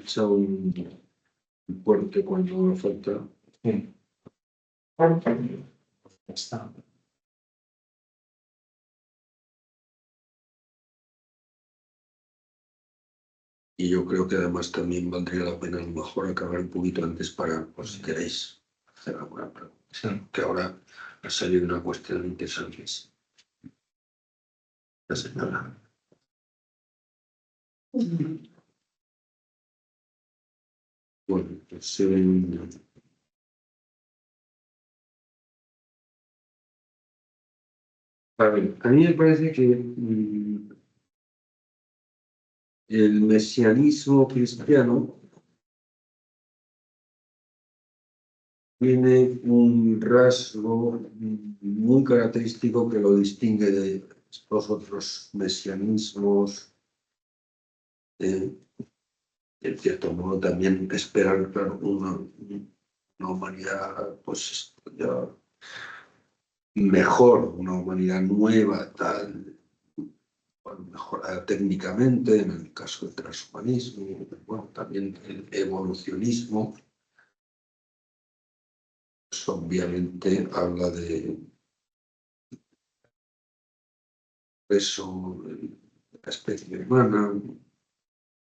echa un fuerte cuando falta. Sí. Ya está. Y yo creo que además también valdría la pena a lo mejor acabar un poquito antes para, por si queréis hacer alguna pregunta. Sí. Que ahora ha salido una cuestión interesante. La señora. Bueno, pues a ver, a mí me parece que el mesianismo cristiano tiene un rasgo muy característico que lo distingue de los otros mesianismos. En cierto modo también esperan, claro, una humanidad pues ya mejor, una humanidad nueva, tal, bueno, mejorada técnicamente, en el caso del transhumanismo, bueno, también el evolucionismo, pues obviamente habla de eso, de la especie humana,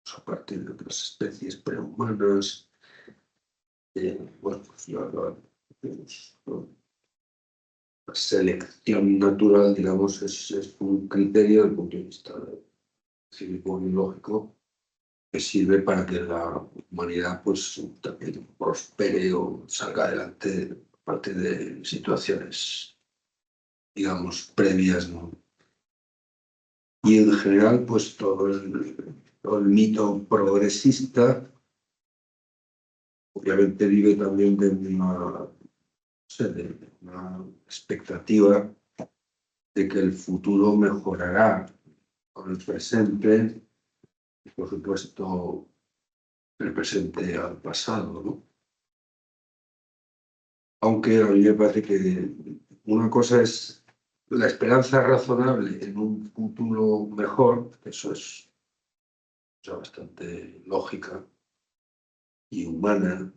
pues a partir de otras especies prehumanas, bueno, pues la selección natural, digamos, es un criterio desde el punto de vista cívico-biológico que sirve para que la humanidad pues también prospere o salga adelante a partir de situaciones, digamos, previas, ¿no? Y en general, pues todo el mito progresista obviamente vive también de una expectativa de que el futuro mejorará con el presente y, por supuesto, el presente al pasado, ¿no? Aunque a mí me parece que una cosa es la esperanza razonable en un futuro mejor, eso es ya bastante lógica y humana,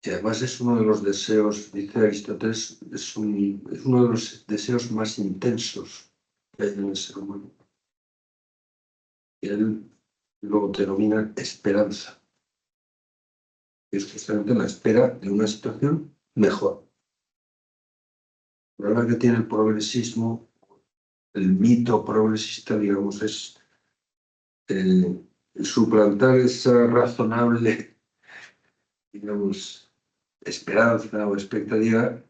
y además es uno de los deseos, dice Aristóteles, es uno de los deseos más intensos que hay en el ser humano. Y él lo denomina esperanza. Es justamente la espera de una situación mejor. El problema que tiene el progresismo, el mito progresista, digamos, es suplantar esa razonable, digamos, esperanza o expectativa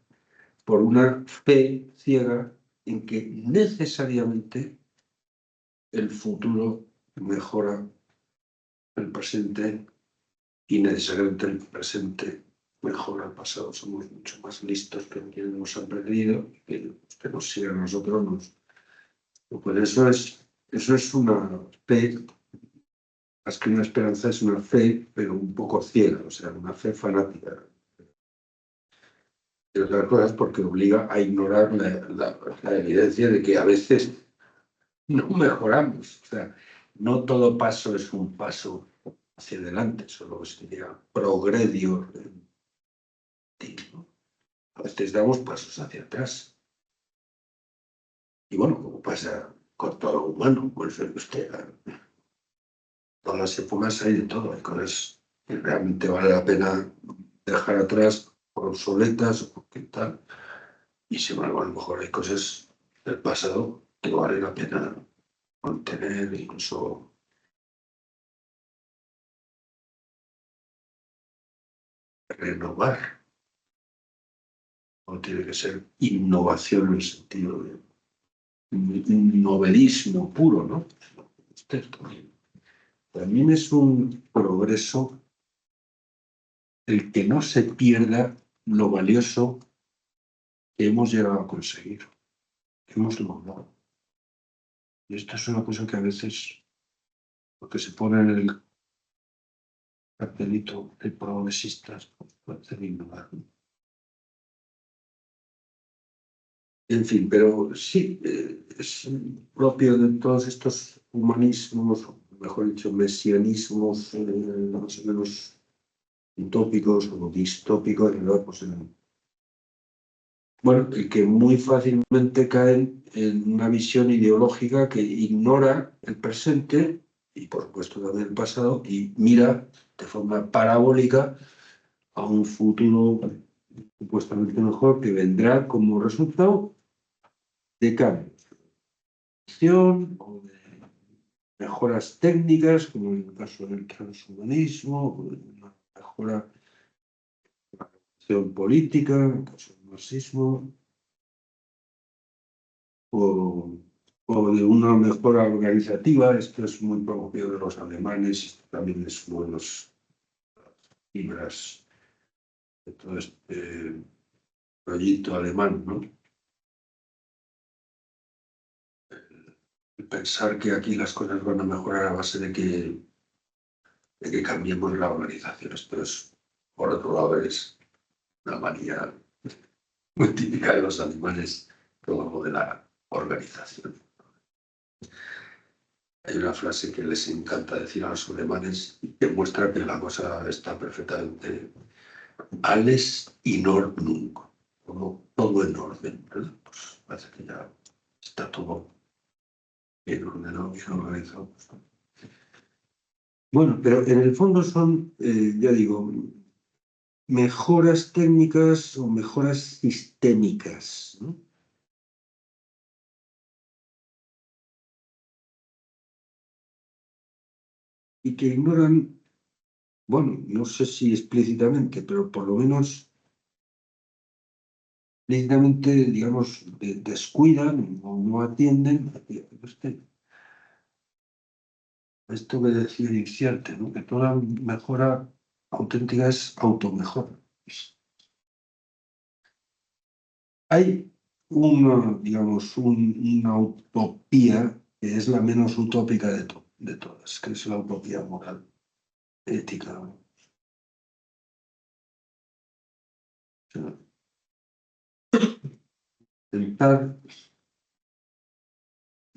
por una fe ciega en que necesariamente el futuro mejora el presente y necesariamente el presente mejora el pasado. Somos mucho más listos que quienes nos han perdido, que nos siguen a nosotros. Pues eso es una fe, más que una esperanza, es una fe, pero un poco ciega, o sea, una fe fanática. De otras cosas porque obliga a ignorar la evidencia de que a veces no mejoramos. O sea, no todo paso es un paso hacia adelante, solo sería progredio, ¿no? A veces damos pasos hacia atrás. Y bueno, como pasa con todo lo humano, pues usted, todas las épocas hay de todo, hay cosas que realmente vale la pena dejar atrás por obsoletas o porque tal. Y sin embargo, a lo mejor hay cosas del pasado que vale la pena mantener, incluso renovar. No tiene que ser innovación en el sentido de un novelismo puro, ¿no? También es un progreso el que no se pierda lo valioso que hemos llegado a conseguir, que hemos logrado. Y esto es una cosa que a veces, porque se pone en el cartelito de progresistas, parece ignorar. En fin, pero sí, es propio de todos estos humanismos, mejor dicho, mesianismos más o menos utópicos o distópicos, ¿verdad? Pues, bueno, el que muy fácilmente caen en una visión ideológica que ignora el presente y, por supuesto, también el pasado y mira de forma parabólica a un futuro supuestamente mejor que vendrá como resultado de cambios o de mejoras técnicas, como en el caso del transhumanismo, o de una mejora de la acción política, en el caso del marxismo, o de una mejora organizativa. Esto es muy propio de los alemanes, esto también es uno de los fibras de todo este proyecto alemán, ¿no? El pensar que aquí las cosas van a mejorar a base de que cambiemos la organización. Esto es, por otro lado, es una manía muy típica de los alemanes, todo lo de la organización. Hay una frase que les encanta decir a los alemanes que muestra que la cosa está perfectamente alles in Ordnung, como todo en orden, ¿verdad? Pues parece que ya está todo bien ordenado, bien organizado. Bueno, pero en el fondo son, ya digo, mejoras técnicas o mejoras sistémicas, ¿no? Y que ignoran, bueno, no sé si explícitamente, pero por lo menos explícitamente, digamos, descuidan o no atienden esto que decía Ixarte, ¿no? Que toda mejora auténtica es automejora. Hay una, digamos, una utopía que es la menos utópica de todas, que es la utopía moral, ética, ¿no? O sea, intentar,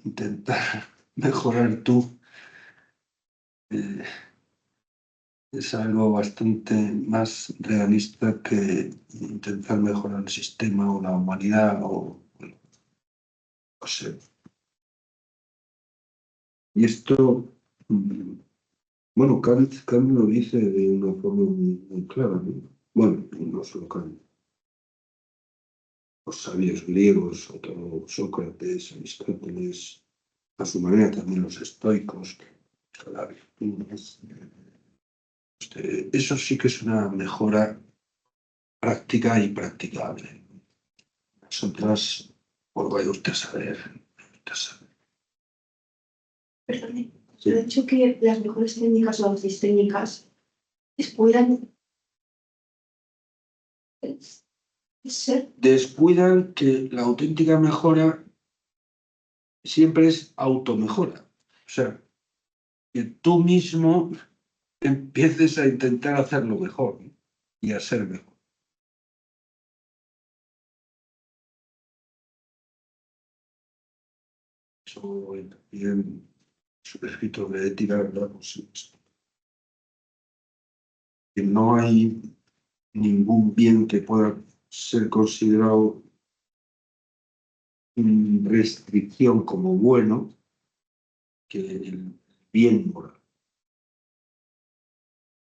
intentar mejorar tú eh, es algo bastante más realista que intentar mejorar el sistema o la humanidad o, bueno, no sé. Y esto, bueno, Kant lo dice de una forma muy clara, ¿no? Bueno, y no solo Kant, los sabios griegos, sobre todo Sócrates, Aristóteles, a su manera también los estoicos, la virtud. Eso sí que es una mejora práctica y practicable. Las otras, pues vaya usted a saber. Vaya usted a saber. Perdone, Sí. yo he dicho que las mejores técnicas o antistémicas puedan ser. Descuidan que la auténtica mejora siempre es automejora. O sea, que tú mismo empieces a intentar hacerlo mejor, ¿no? Y a ser mejor. Eso también su escrito de ética, ¿verdad? Pues, que no hay ningún bien que pueda ser considerado restricción como bueno que el bien moral.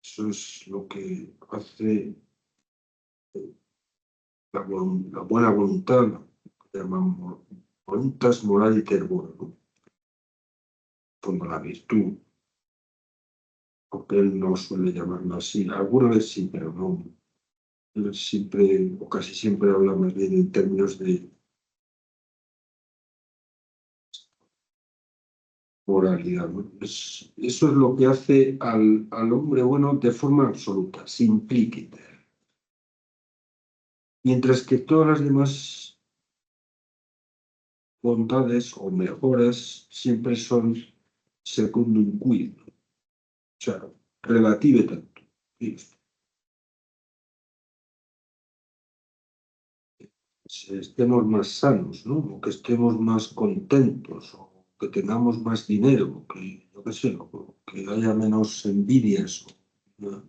Eso es lo que hace la buena voluntad, lo que llamamos voluntas moraliter bona, ¿no? Como la virtud, aunque él no suele llamarlo así. Alguna vez sí, pero no. Él siempre, o casi siempre, habla más bien en términos de moralidad, ¿no? Eso es lo que hace al hombre bueno de forma absoluta, simplíquita. Mientras que todas las demás bondades o mejoras siempre son secundum quid, ¿no? O sea, relative tanto. Que estemos más sanos, ¿no? O que estemos más contentos, o que tengamos más dinero, que yo qué sé, que haya menos envidias, una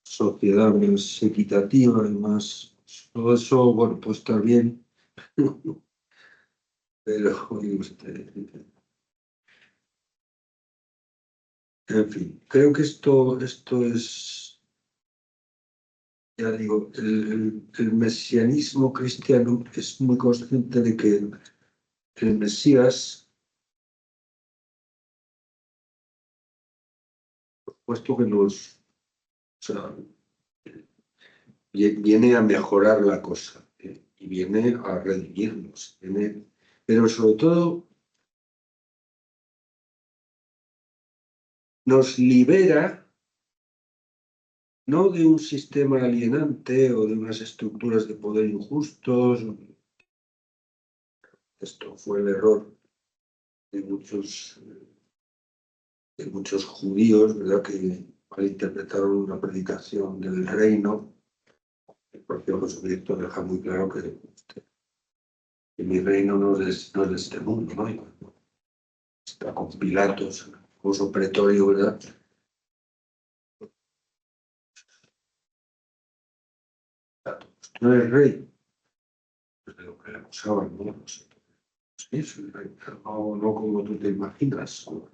sociedad más equitativa y más... Todo eso, bueno, puede estar bien, pero, oye usted, en fin, creo que esto es, ya digo, el mesianismo cristiano es muy consciente de que el Mesías, puesto que nos, o sea, viene a mejorar la cosa, y viene a redimirnos, pero sobre todo nos libera no de un sistema alienante o de unas estructuras de poder injustos. Esto fue el error de muchos judíos, ¿verdad?, que malinterpretaron una predicación del reino. El propio Jesucristo deja muy claro que mi reino no es de este mundo, ¿no? Y está con Pilatos, el famoso pretorio, ¿verdad? No eres rey, pues de lo que le acusaban, ¿no? No sé. Sí, soy rey, pero no como tú te imaginas, como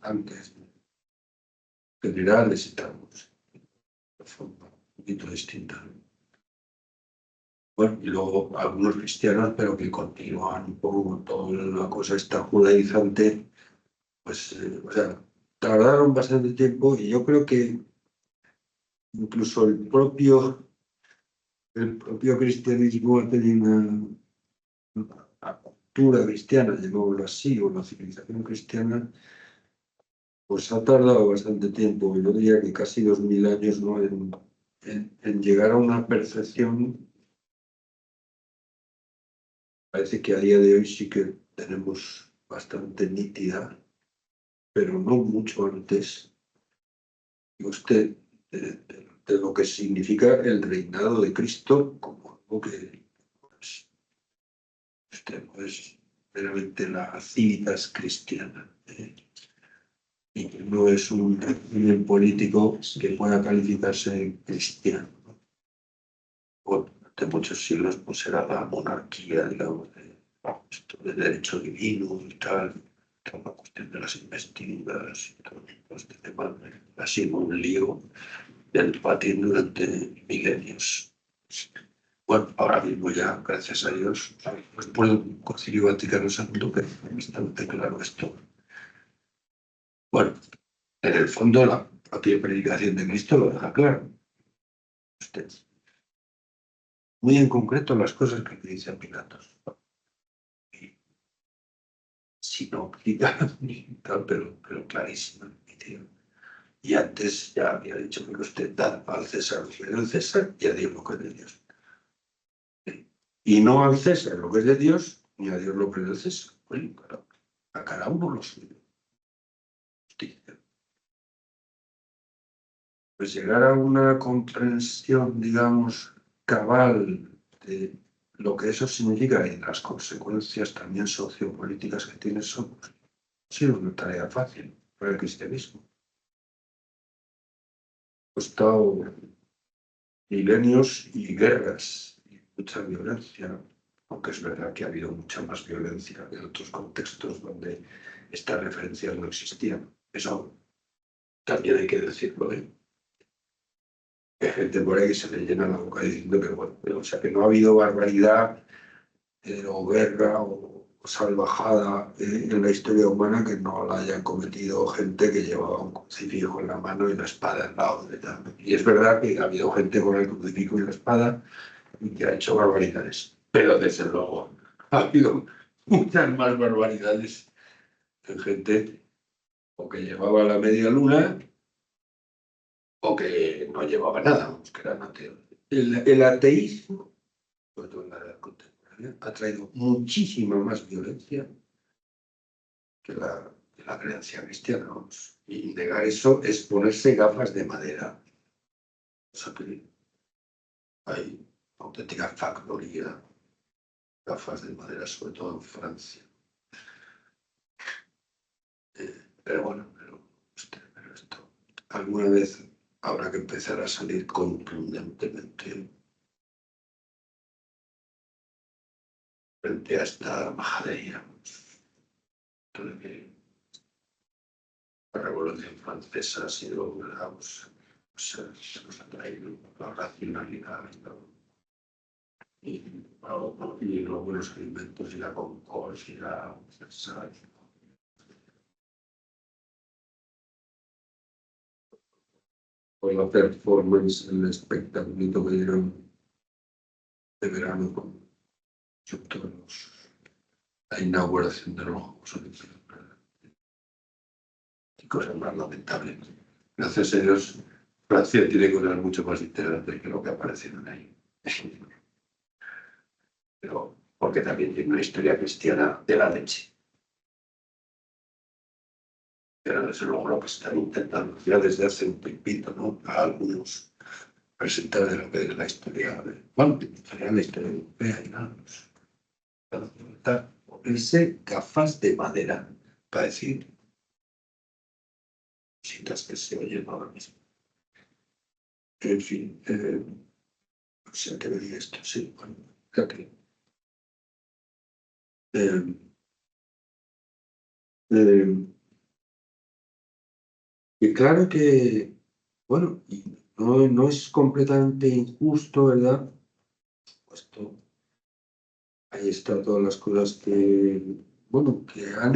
antes, generales y tal, no sé, de forma un poquito distinta. Bueno, y luego algunos cristianos, pero que continúan un poco con toda la cosa esta judaizante, pues, o sea, tardaron bastante tiempo y yo creo que incluso el propio cristianismo ha tenido una cultura cristiana, llamémoslo así, o la civilización cristiana, pues ha tardado bastante tiempo, yo diría que casi 2000 años, ¿no?, en llegar a una percepción. Parece que a día de hoy sí que tenemos bastante nítida, pero no mucho antes, y usted, de lo que significa el reinado de Cristo como algo que, pues, usted no es meramente la civitas cristiana, y que no es un régimen político que pueda calificarse cristiano, ¿no? Bueno, durante muchos siglos pues era la monarquía, digamos, esto de derecho divino y tal, toda la cuestión de las investiduras y todo este tema, ha sido un lío del patín durante milenios. Bueno, ahora mismo ya, gracias a Dios, pues por el Concilio Vaticano II, que es bastante claro esto. Bueno, en el fondo la propia predicación de Cristo lo deja claro. Usted, muy en concreto las cosas que dice Pilatos. Y sinóptica, tal, pero clarísima, nítido. Y antes ya había dicho que usted da al César lo que es del César y a Dios lo que es de Dios. Y no al César lo que es de Dios, ni a Dios lo que es del César. Bueno, claro, a cada uno lo suyo. Justicia. Pues llegar a una comprensión, digamos, cabal de lo que eso significa y las consecuencias también sociopolíticas que tiene eso, pues, ha sido una tarea fácil para el cristianismo. Ha costado milenios y guerras y mucha violencia, aunque es verdad que ha habido mucha más violencia en otros contextos donde estas referencias no existían. Eso también hay que decirlo, ¿eh? Hay gente por ahí que se le llena la boca diciendo que, bueno, o sea, que no ha habido barbaridad, o guerra o salvajada, en la historia humana que no la hayan cometido gente que llevaba un crucifijo en la mano y la espada en la otra. Y es verdad que ha habido gente con el crucifijo y la espada y que ha hecho barbaridades. Pero desde luego ha habido muchas más barbaridades en gente o que llevaba la media luna o que no llevaba nada, que eran ateos. El ateísmo, sobre todo en la edad contemporánea, ha traído muchísima más violencia que la creencia cristiana. Vamos. Y negar eso es ponerse gafas de madera. O sea que hay auténtica factoría, gafas de madera, sobre todo en Francia. Pero bueno, alguna vez habrá que empezar a salir contundentemente frente a esta majadería. De que la Revolución Francesa ha sido, digamos, se nos ha traído la racionalidad y los buenos alimentos y la concordia y la universalidad. Por la performance, el espectáculo que dieron de verano con la inauguración de los Juegos Olímpicos. Y cosas más lamentables. Gracias a Dios, Francia tiene cosas mucho más interesantes que lo que aparecieron ahí. Pero porque también tiene una historia cristiana de la leche. Pero desde luego lo que están intentando ya desde hace un tiempito, ¿no? A algunos presentar de lo que es la historia de, bueno, la historia europea y nada. Ponerse gafas de madera para decir cositas que se oyen ahora mismo. En fin, no sé a qué venía esto, sí, bueno, creo que. Y claro que, bueno, y no es completamente injusto, ¿verdad? Puesto, ahí están todas las cosas que, bueno, que han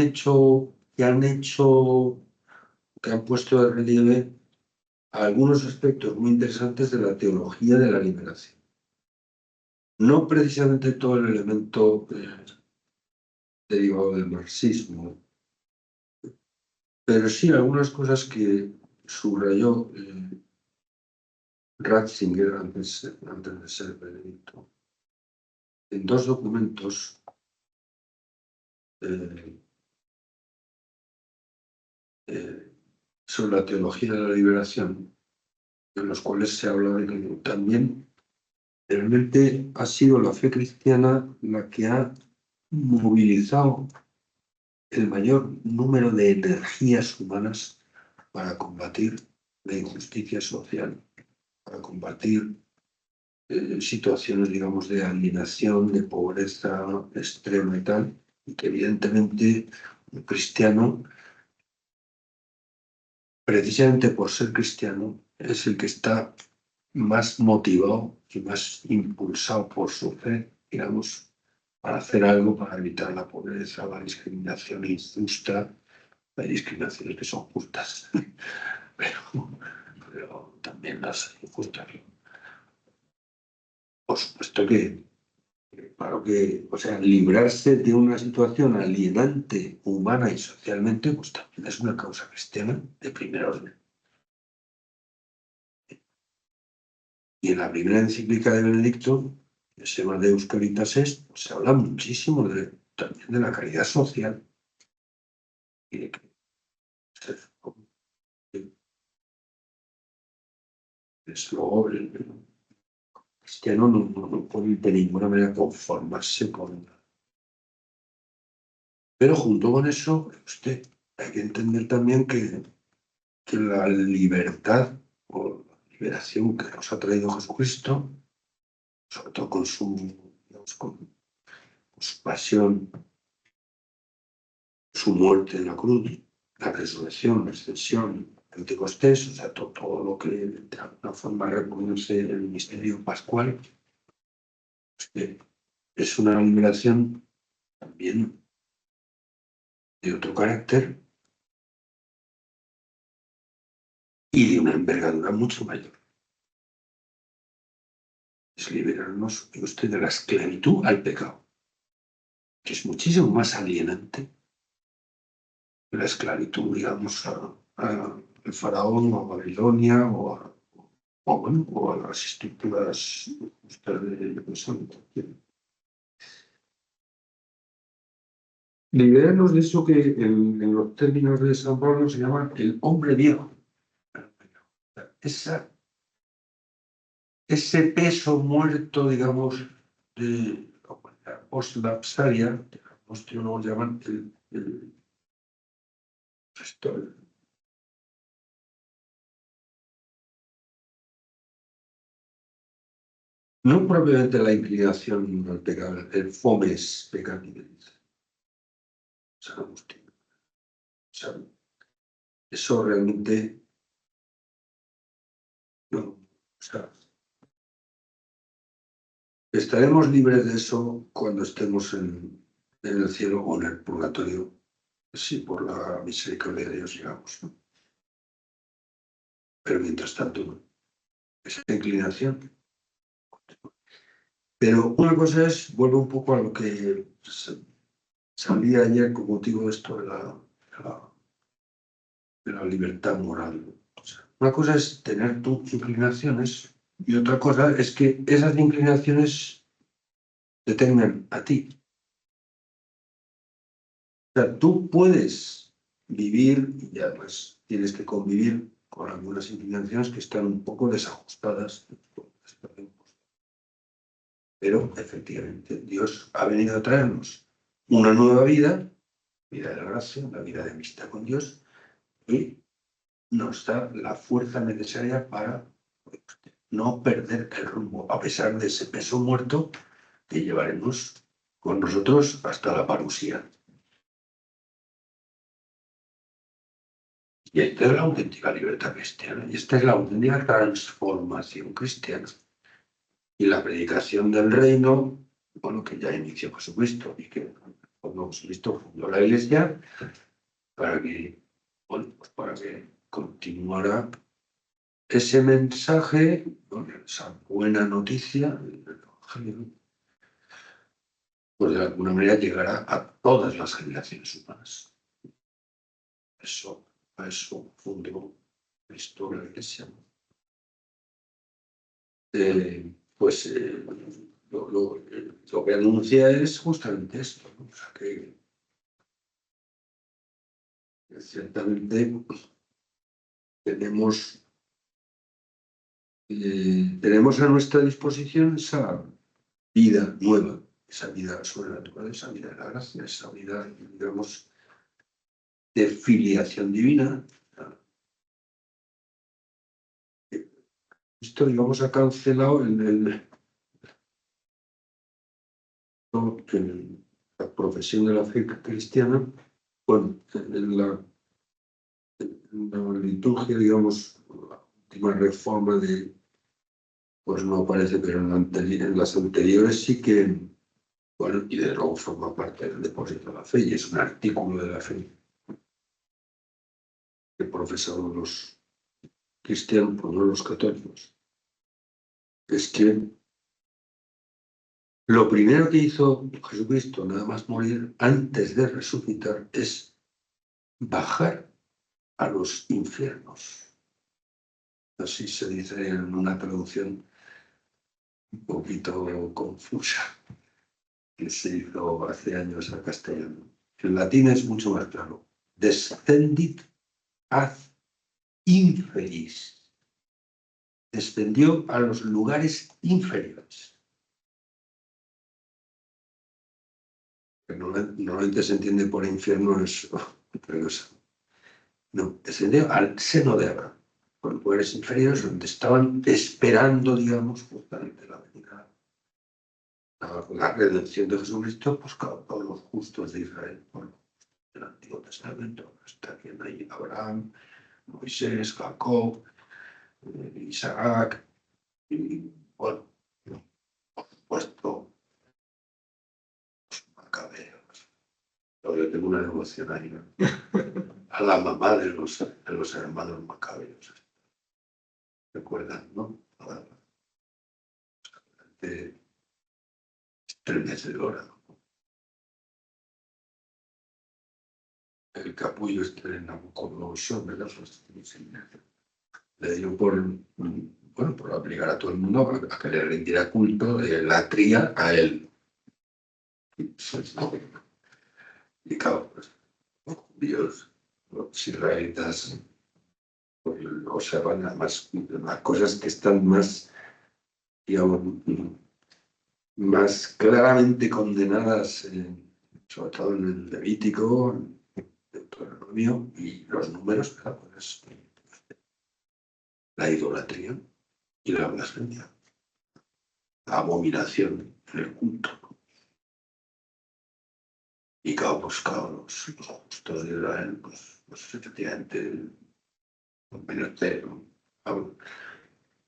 puesto de relieve algunos aspectos muy interesantes de la teología de la liberación. No precisamente todo el elemento derivado del marxismo, pero sí algunas cosas que subrayó Ratzinger antes de ser Benedicto, en dos documentos sobre la teología de la liberación, en los cuales se habla de que también realmente ha sido la fe cristiana la que ha movilizado el mayor número de energías humanas para combatir la injusticia social, para combatir situaciones, digamos, de alienación, de pobreza extrema y tal, y que evidentemente un cristiano, precisamente por ser cristiano, es el que está más motivado y más impulsado por su fe, digamos, para hacer algo para evitar la pobreza, la discriminación injusta. Hay discriminaciones que son justas, pero también las injustas. Por supuesto que, claro que, o sea, librarse de una situación alienante, humana y socialmente, pues también es una causa cristiana de primer orden. Y en la primera encíclica de Benedicto, que se llama Deus Caritas Est, se habla muchísimo también de la caridad social y de que es luego el cristiano no puede de ninguna manera conformarse con. Pero junto con eso, hay que entender también que la libertad o la liberación que nos ha traído Jesucristo, sobre todo digamos, con su pasión, su muerte en la cruz, la resurrección, la ascensión, Pentecostés, o sea, todo lo que de alguna forma reconoce el misterio pascual, es una liberación también de otro carácter y de una envergadura mucho mayor. Es liberarnos, de la esclavitud al pecado, que es muchísimo más alienante que la esclavitud, digamos, al faraón o a Babilonia o a las estructuras de liberarnos de eso que en los términos de San Pablo se llama el hombre viejo. Ese peso muerto, digamos, de la post-lapsaria, los teólogos llaman No propiamente la inclinación al pecado, el fomes peccati, dice San Agustín. O sea, eso realmente no. O sea, estaremos libres de eso cuando estemos en el cielo o en el purgatorio, si por la misericordia de Dios llegamos, ¿no? Pero mientras tanto, no. Esa inclinación. Pero una cosa es, vuelvo un poco a lo que salía ayer con motivo de esto de la libertad moral. O sea, una cosa es tener tus inclinaciones y otra cosa es que esas inclinaciones te tengan a ti. O sea, tú puedes vivir y además tienes que convivir con algunas inclinaciones que están un poco desajustadas. Pero efectivamente Dios ha venido a traernos una nueva vida de la gracia, la vida de amistad con Dios, y nos da la fuerza necesaria para no perder el rumbo, a pesar de ese peso muerto que llevaremos con nosotros hasta la parusía. Y esta es la auténtica libertad cristiana, y esta es la auténtica transformación cristiana. Y la predicación del reino, bueno, que ya inició Jesucristo y que cuando Jesucristo fundó la Iglesia, para que, bueno, pues para que continuara ese mensaje, bueno, esa buena noticia del Evangelio, pues de alguna manera llegará a todas las generaciones humanas. A eso fundó Cristo la Iglesia. Pues lo que anuncia es justamente esto, ¿no? O sea, que ciertamente tenemos a nuestra disposición esa vida nueva, esa vida sobrenatural, esa vida de la gracia, esa vida, digamos, de filiación divina. Esto, digamos, ha cancelado la profesión de la fe cristiana, bueno, en la liturgia, digamos, la última reforma pues no aparece, pero en las anteriores sí que, bueno, y de luego forma parte del depósito de la fe, y es un artículo de la fe que profesaron los cristianos, pues no los católicos. Es que lo primero que hizo Jesucristo, nada más morir, antes de resucitar, es bajar a los infiernos. Así se dice en una traducción un poquito confusa que se hizo hace años al castellano. En latín es mucho más claro. Descendit ad inferis. Descendió a los lugares inferiores. Que normalmente se entiende por infierno es otra cosa. No, descendió al seno de Abraham, por lugares inferiores donde estaban esperando, digamos, justamente la venida, la redención de Jesucristo, pues claro, todos los justos de Israel, por el Antiguo Testamento, está quien hay Abraham, Moisés, Jacob, Isaac, y bueno, por supuesto, los macabeos. Yo tengo una devoción ahí, ¿no? A la mamá de los hermanos macabeos. ¿Recuerdan, no? Estremecedora, ¿no? El capullo este de Nabucodonosor, ¿verdad? Le dio bueno, por obligar a todo el mundo a que le rindiera culto de latría a él. Y claro, pues, los judíos, los israelitas, pues, observan además las cosas que están más, digamos, más claramente condenadas, sobre todo en el Levítico, en Deuteronomio y los números, claro, pues, la idolatría y la blasfemia. la abominación en el culto. Y claro, pues claro, los justos de Israel, pues efectivamente,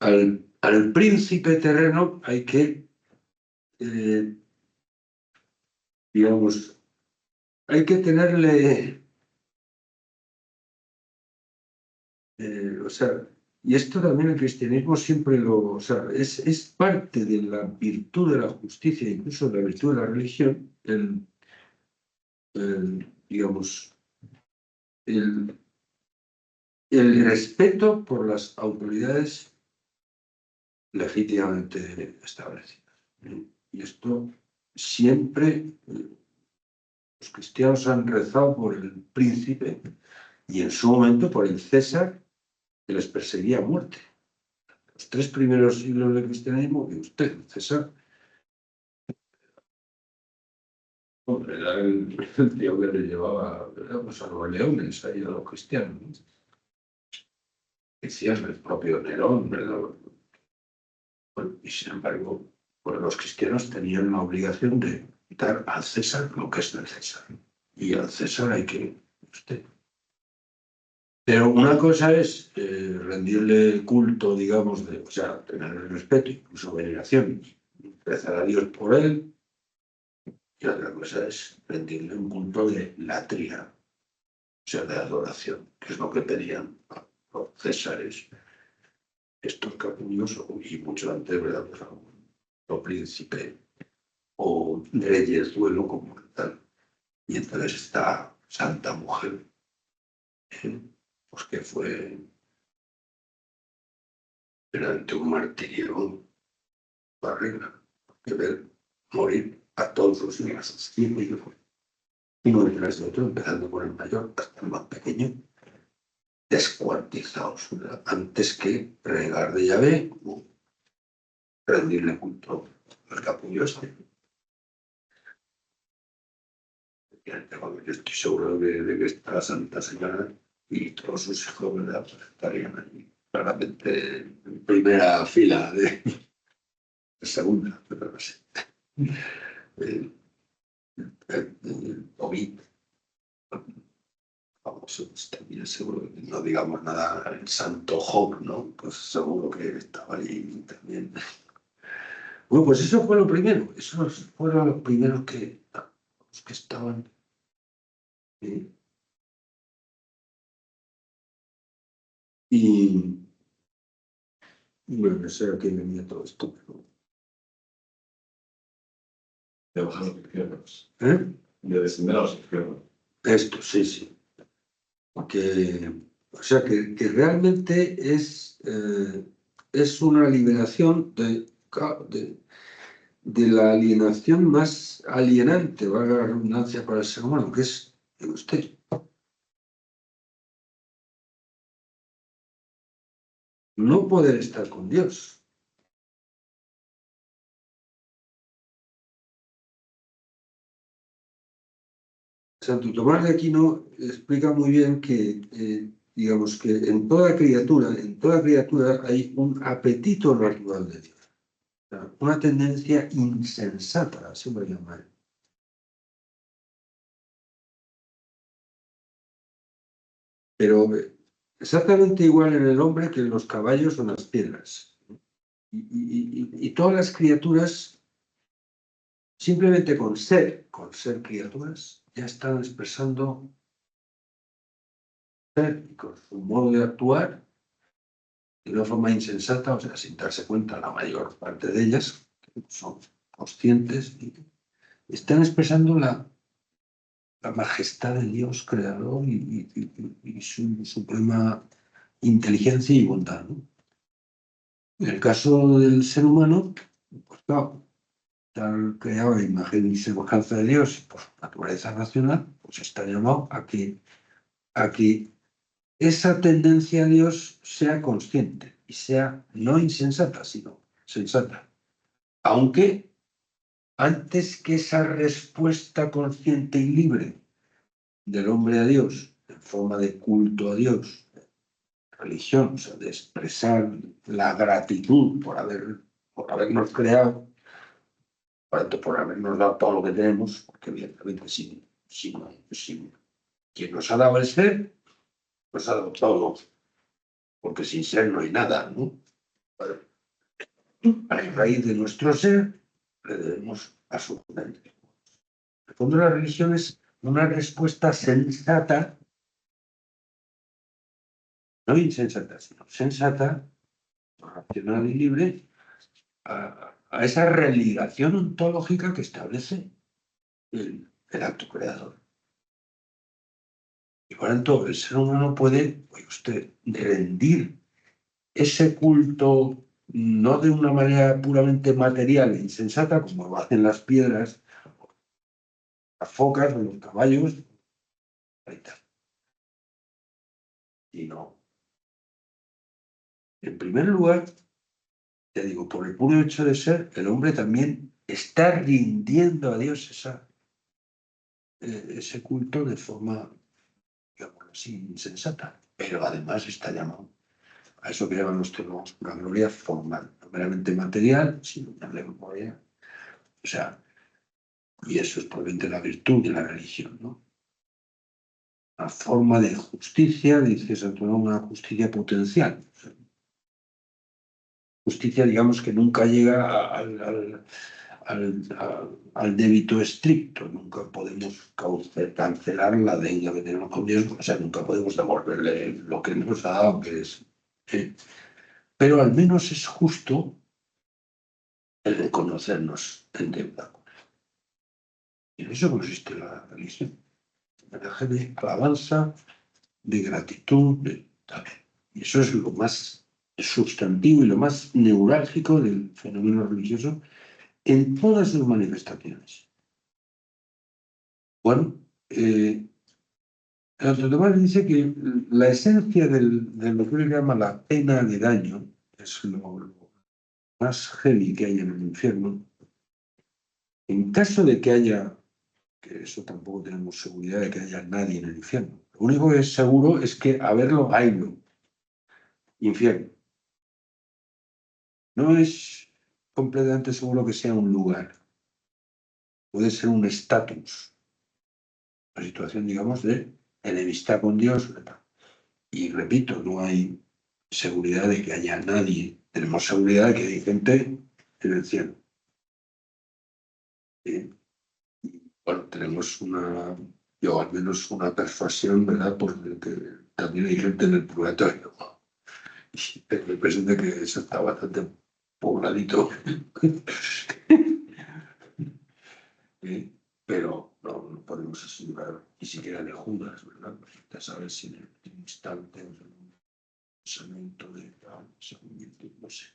al príncipe terreno hay que, digamos, hay que tenerle, o sea, y esto también el cristianismo siempre lo, o sea, es parte de la virtud de la justicia, incluso de la virtud de la religión, digamos, el, el respeto por las autoridades legítimamente establecidas. Y esto siempre los cristianos han rezado por el príncipe y en su momento por el César que les perseguía a muerte. Los 3 primeros siglos del cristianismo, que usted, César, era el tío que le llevaba pues, a los leones ahí a los cristianos. ¿No? Decían el propio Nerón, ¿verdad? Bueno, y sin embargo, pues los cristianos tenían la obligación de dar al César lo que es del César. Y al César hay que... Usted. Pero una cosa es rendirle culto, digamos, o sea, tener respeto, incluso veneración, rezar a Dios por él, y otra cosa es rendirle un culto de latría, o sea, de adoración, que es lo que tenían los césares, estos capullos, y mucho antes, ¿verdad? Pues, o príncipe, o reyes, duelo como tal. Y entonces esta santa mujer, pues que fue durante un martirio barriga, que ver morir a todos los niños, uno detrás de otro, empezando por el mayor hasta el más pequeño, descuartizados, ¿verdad? Antes que regar de llave o rendirle culto al capullo este. Yo estoy seguro de que esta Santa Señora y todos sus hijos, ¿verdad? Pues estarían allí, claramente en primera fila de segunda, pero no sé. Ovid, vamos, también seguro que no digamos nada, el santo Job, ¿no? Pues seguro que estaba allí también. Bueno, pues eso fue lo primero, esos fueron los primeros los que estaban. Y bueno, no sé a qué venía todo esto, pero... De bajar los infiernos. ¿Eh? De descender a los infiernos. Esto, sí, sí. O sea, que realmente es una liberación de la alienación más alienante, valga la redundancia para el ser humano, que es usted. No poder estar con Dios. Santo Tomás de Aquino explica muy bien que, digamos, que en toda criatura hay un apetito natural de Dios. O sea, una tendencia insensata, así lo llama él. Pero exactamente igual en el hombre que en los caballos o en las piedras. Y todas las criaturas, simplemente con ser criaturas, ya están expresando ser y con su modo de actuar de una forma insensata, o sea, sin darse cuenta la mayor parte de ellas, que son conscientes, y están expresando la majestad de Dios creador y su suprema inteligencia y bondad, ¿no? En el caso del ser humano, pues claro, tal creado a imagen y semejanza de Dios y por su naturaleza racional, pues está llamado a que esa tendencia a Dios sea consciente y sea no insensata, sino sensata. Aunque antes que esa respuesta consciente y libre del hombre a Dios, en forma de culto a Dios, religión, o sea, de expresar la gratitud por habernos creado, Por tanto, por habernos dado todo lo que tenemos, porque evidentemente sin quien nos ha dado el ser, nos ha dado todo, porque sin ser no hay nada, ¿no? A raíz de nuestro ser, le debemos absolutamente. En el fondo, la religión es una respuesta sensata, no insensata, sino sensata, racional y libre, a esa religación ontológica que establece el acto creador. Y por tanto, el ser humano puede, oye usted, rendir ese culto no de una manera puramente material e insensata, como lo hacen las piedras, las focas o los caballos, sino, en primer lugar, te digo, por el puro hecho de ser, el hombre también está rindiendo a Dios ese culto de forma, digamos así, insensata, pero además está llamado a eso que llaman los teólogos una gloria formal, no meramente material, sino una gloria. O sea, y eso es probablemente la virtud de la religión, ¿no? Una forma de justicia, dice Santo Tomás, una justicia potencial. Justicia, digamos, que nunca llega al débito estricto, nunca podemos cancelar la deuda que tenemos con Dios, o sea, nunca podemos devolverle lo que nos ha dado, que es. Pero al menos es justo el reconocernos en deuda con Él. Y en eso consiste la religión. Homenaje de alabanza, de gratitud, tal. Y eso es lo más sustantivo y lo más neurálgico del fenómeno religioso en todas sus manifestaciones. Bueno, Santo Tomás dice que la esencia de lo que él llama la pena de daño es lo más heavy que hay en el infierno. En caso de que haya, que eso tampoco tenemos seguridad de que haya nadie en el infierno, lo único que es seguro es que haberlo, haylo. Infierno. No es completamente seguro que sea un lugar. Puede ser un estatus, una situación, digamos, de enemistad con Dios. Y repito, no hay seguridad de que haya nadie. Tenemos seguridad de que hay gente en el cielo. Y, bueno, tenemos yo al menos una persuasión, ¿verdad? Porque también hay gente en el purgatorio. Y me parece que eso está bastante pobladito. Pero no podemos asegurar ni siquiera de Judas, ¿verdad? Ya sabes si en el instante, en un pensamiento de se convierte, no sé,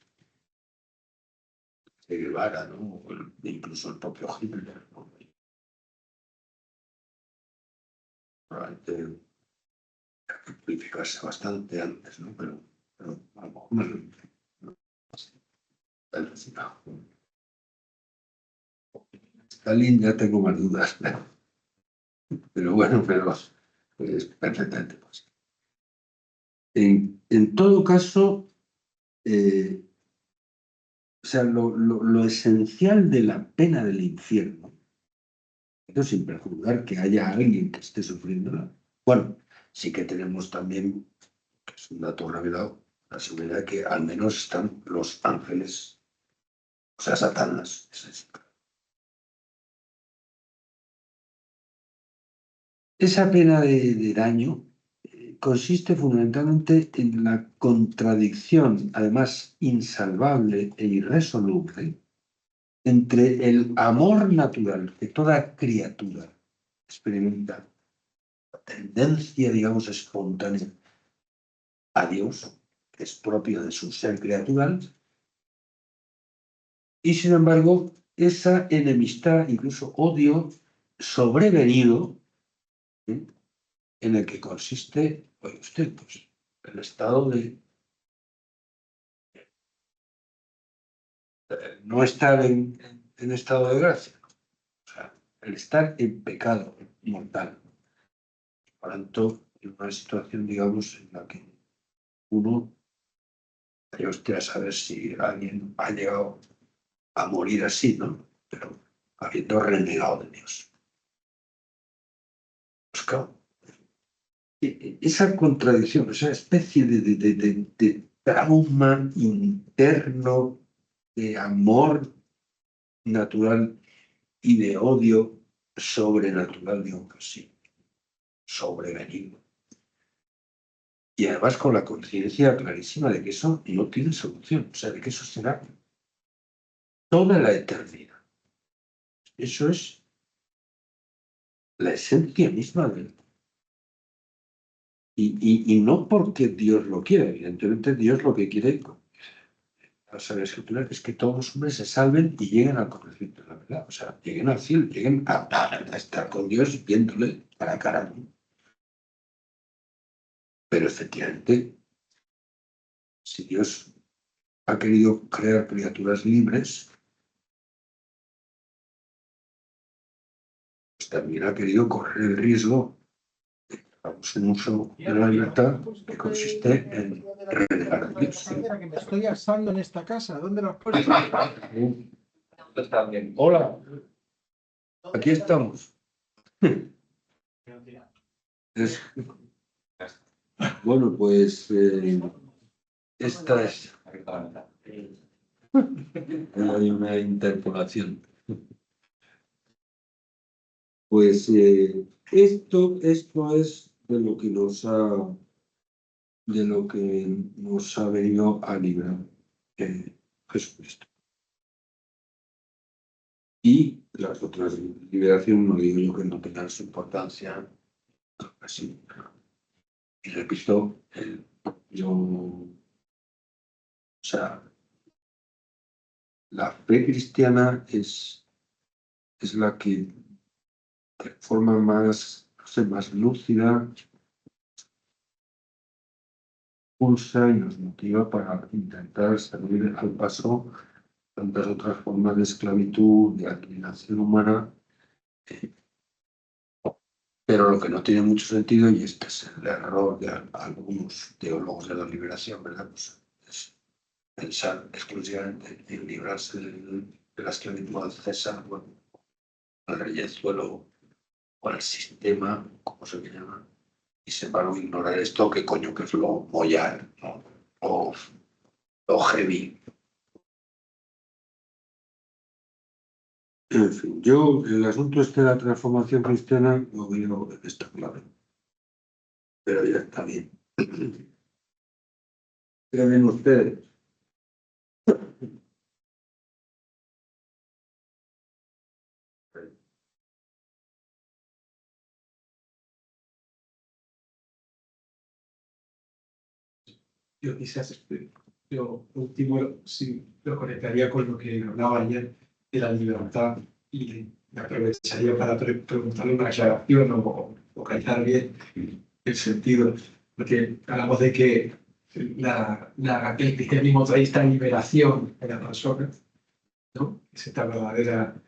de Guevara, ¿no? Incluso el propio Hitler, ¿no? Probablemente purificarse bastante antes, ¿no? Pero a lo mejor no. Stalin ya tengo más dudas, pero bueno, es perfectamente posible. En todo caso, o sea, lo esencial de la pena del infierno, esto sin perjudicar que haya alguien que esté sufriéndola, bueno, sí que tenemos también, que es un dato revelado, la seguridad de que al menos están los ángeles, o sea, Satanás. Esa pena de daño consiste fundamentalmente en la contradicción, además insalvable e irresoluble, entre el amor natural que toda criatura experimenta, la tendencia, digamos, espontánea a Dios, que es propio de su ser criatural, y sin embargo, esa enemistad, incluso odio sobrevenido, ¿eh? En el que consiste, oye usted, pues, el estado de no estar en estado de gracia, o sea, el estar en pecado mortal. Por tanto, en una situación, digamos, en la que uno, vaya usted a saber si alguien ha llegado a morir así, ¿no? pero habiendo renegado de Dios. Pues claro, esa contradicción, esa especie de trauma interno de amor natural y de odio sobrenatural, digo que sí, sobrevenido. Y además con la conciencia clarísima de que eso no tiene solución, o sea, de que eso será toda la eternidad. Eso es la esencia misma del... Y no porque Dios lo quiera, evidentemente Dios lo que quiere, la Sagrada Escritura, es que todos los hombres se salven y lleguen al conocimiento de la verdad, o sea, lleguen al cielo, lleguen a estar con Dios viéndole cara a cara, ¿no? Pero efectivamente, si Dios ha querido crear criaturas libres, pues también ha querido correr el riesgo de que hagamos un uso de la libertad que consiste en renegar a Dios. Que me estoy asando en esta casa. ¿Dónde lo has puesto? Hola, aquí estamos. Bueno, pues esta es... Hay una interpolación. Pues esto es de lo que nos ha venido a librar Jesucristo. Y las otras liberaciones, no digo yo que no tengan su importancia, así. Y repito, o sea, la fe cristiana es la que de forma más, no sé, más lúcida pulsa y nos motiva para intentar salir al paso tantas otras formas de esclavitud, de alienación humana, pero lo que no tiene mucho sentido, y este es el error de algunos teólogos de la liberación, ¿verdad? Pues es pensar exclusivamente en librarse de la esclavitud al César, bueno, al reyezuelo o al sistema, como se llama, y se van a ignorar esto, que coño que es lo mollar, ¿no? O lo heavy. En fin, yo el asunto este de la transformación cristiana lo veo en esta clave, pero ya está bien. ¿Qué ven ustedes? Yo quizás lo último sí lo conectaría con lo que hablaba ayer de la libertad y me aprovecharía para preguntarle una aclaración o localizar bien el sentido, porque hablamos de que el cristianismo trae esta liberación en la persona, ¿no? Es esta verdadera,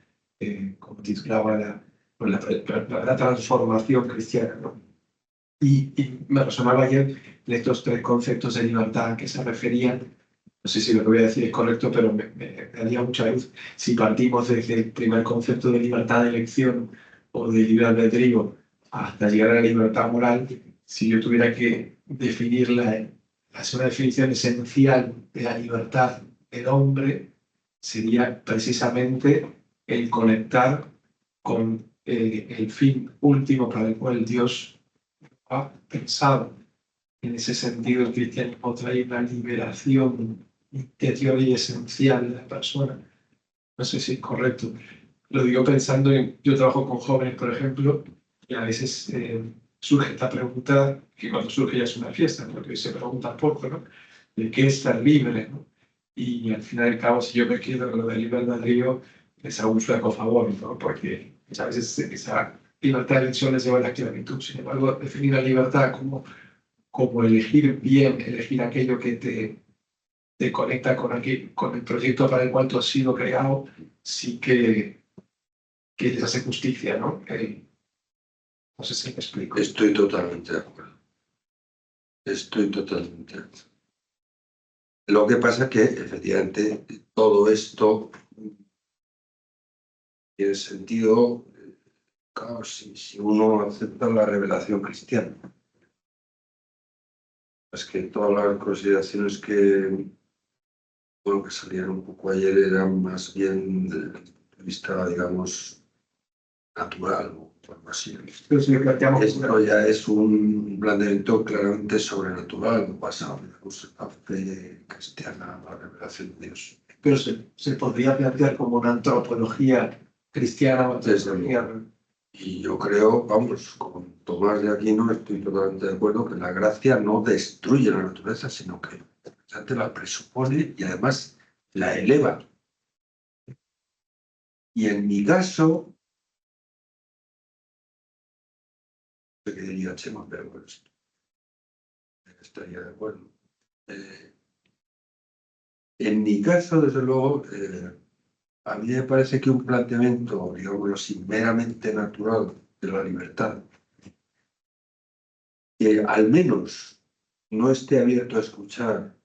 como titulaba la transformación cristiana, ¿no? Y me resonaba ayer de estos tres conceptos de libertad a que se referían. No sé si lo que voy a decir es correcto, pero me daría mucha luz si partimos desde el primer concepto de libertad de elección o de libre albedrío hasta llegar a la libertad moral. Si yo tuviera que definirla, hacer una definición esencial de la libertad del hombre, sería precisamente el conectar con el fin último para el cual Dios ha pensado. En ese sentido, el cristianismo trae una liberación interior y esencial de la persona. No sé si es correcto. Lo digo pensando en, yo trabajo con jóvenes, por ejemplo, y a veces surge esta pregunta, que cuando surge ya es una fiesta, porque hoy se pregunta poco, ¿no? ¿De qué es estar libre? ¿No? Y al final y al cabo, si yo me quedo con lo del libre albedrío, les hago un flaco favor, ¿no? Porque a veces esa libertad de elección les lleva a la esclavitud. Sin embargo, definir la libertad como elegir bien, elegir aquello que te conecta con el proyecto para el cual tú has sido creado, sí que les hace justicia, ¿no? No sé si me explico. Estoy totalmente de acuerdo. Estoy totalmente de acuerdo. Lo que pasa es que, efectivamente, todo esto Tiene sentido, claro, si uno acepta la revelación cristiana. Es que todas las consideraciones que salieron un poco ayer eran más bien desde el punto de vista, digamos, natural o algo así. Pero si le planteamos Esto ya es un planteamiento claramente sobrenatural, basado en la fe cristiana, la revelación de Dios. pero se podría plantear como una antropología cristiana o Desde antropología. Y yo creo, vamos, con Tomás de Aquino estoy totalmente de acuerdo que la gracia no destruye la naturaleza, sino que la presupone y además la eleva. Y en mi caso, no sé qué diría Chema, pero bueno, estaría de acuerdo. En mi caso, desde luego, a mí me parece que un planteamiento, digamos así, meramente natural de la libertad, que al menos no esté abierto a escuchar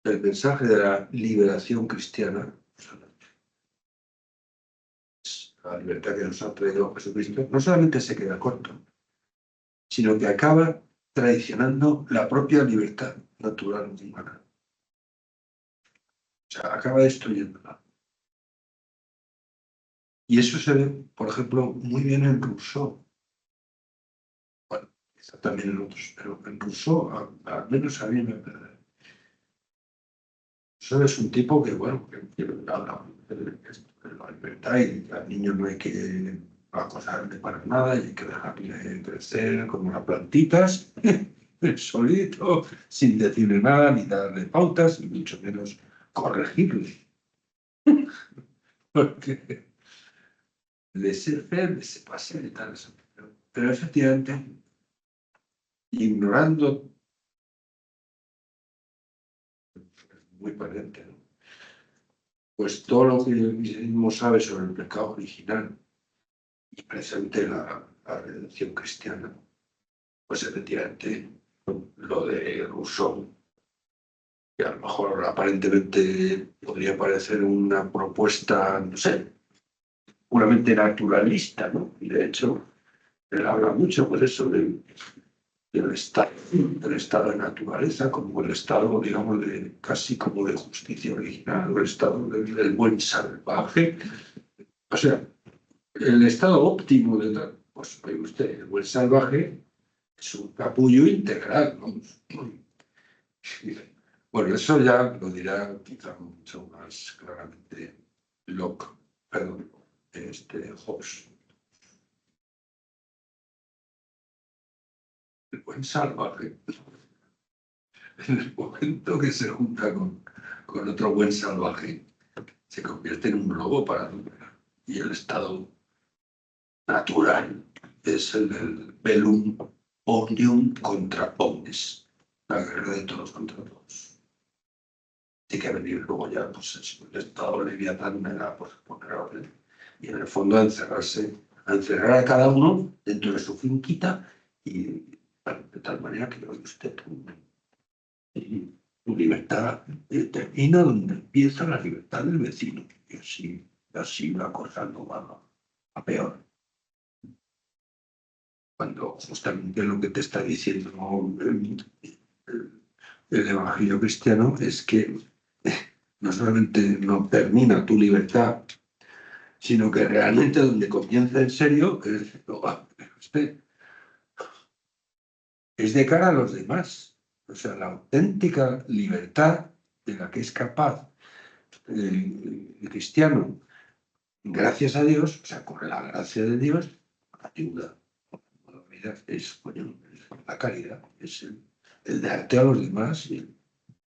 el mensaje de la liberación cristiana, la libertad que nos ha traído Jesucristo, no solamente se queda corto, sino que acaba traicionando la propia libertad natural humana. O sea, acaba destruyéndola. Y eso se ve, por ejemplo, muy bien en Rousseau. Bueno, quizá también en otros, pero en Rousseau, al menos a mí me parece. Rousseau es un tipo que, bueno, que habla de la libertad y al niño no hay que acosarle para nada y hay que dejarle crecer como unas plantitas, solito, sin decirle nada, ni darle pautas, y mucho menos corregirle. Porque laissez-faire, laissez-passer y tal. Pero efectivamente, ignorando, muy patente, ¿no? Pues todo lo que el cristianismo sabe sobre el pecado original y presente la redención cristiana, pues efectivamente lo de Rousseau, que a lo mejor aparentemente podría parecer una propuesta, no sé, puramente naturalista, ¿no? Y de hecho, él habla mucho por eso del estado de naturaleza, como el estado, digamos, de casi como de justicia original, o el estado del buen salvaje. O sea, el estado óptimo de tal, pues ve usted, el buen salvaje es un capullo integral, ¿no? Bueno, eso ya lo dirá quizá mucho más claramente Locke, perdón, Hobbes. El buen salvaje, en el momento que se junta con otro buen salvaje, se convierte en un lobo para dominar. Y el estado natural es el del bellum omnium contra omnes, la guerra de todos contra todos. Tiene que venir luego ya, pues el estado leviatán era pues, poner orden y en el fondo a encerrar a cada uno dentro de su finquita y de tal manera que hoy usted tu libertad termina donde empieza la libertad del vecino y así la cosa no va a peor. Cuando justamente lo que te está diciendo el Evangelio cristiano es que no solamente no termina tu libertad, sino que realmente donde comienza en serio es de cara a los demás. O sea, la auténtica libertad de la que es capaz el cristiano, gracias a Dios, o sea, con la gracia de Dios, ayuda. La vida es, coño, es la caridad, es el darte a los demás y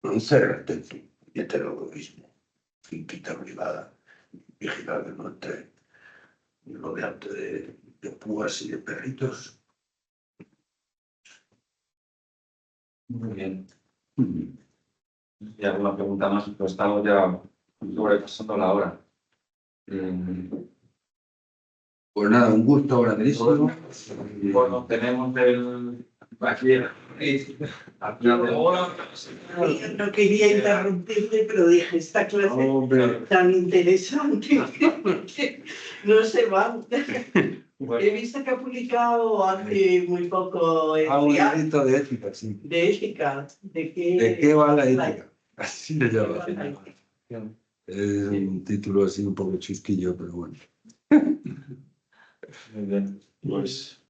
no encerrarte en tu heterodomismo, finquita privada, vigilar que no entre rodeante de púas y de perritos. Muy bien. Y alguna pregunta más, pues estamos ya sobrepasando la hora. Pues nada, un gusto grandísimo. Bueno, tenemos el... Aquí, al final de Yo no quería interrumpirte, pero dije, esta clase Hombre, tan interesante que no se va. He visto que ha publicado hace muy poco el un Real librito de ética, sí. de ética. ¿De ¿De qué va la la- ética? Así se llama. Es un título así un poco chusquillo, pero bueno. Muy bien. Pues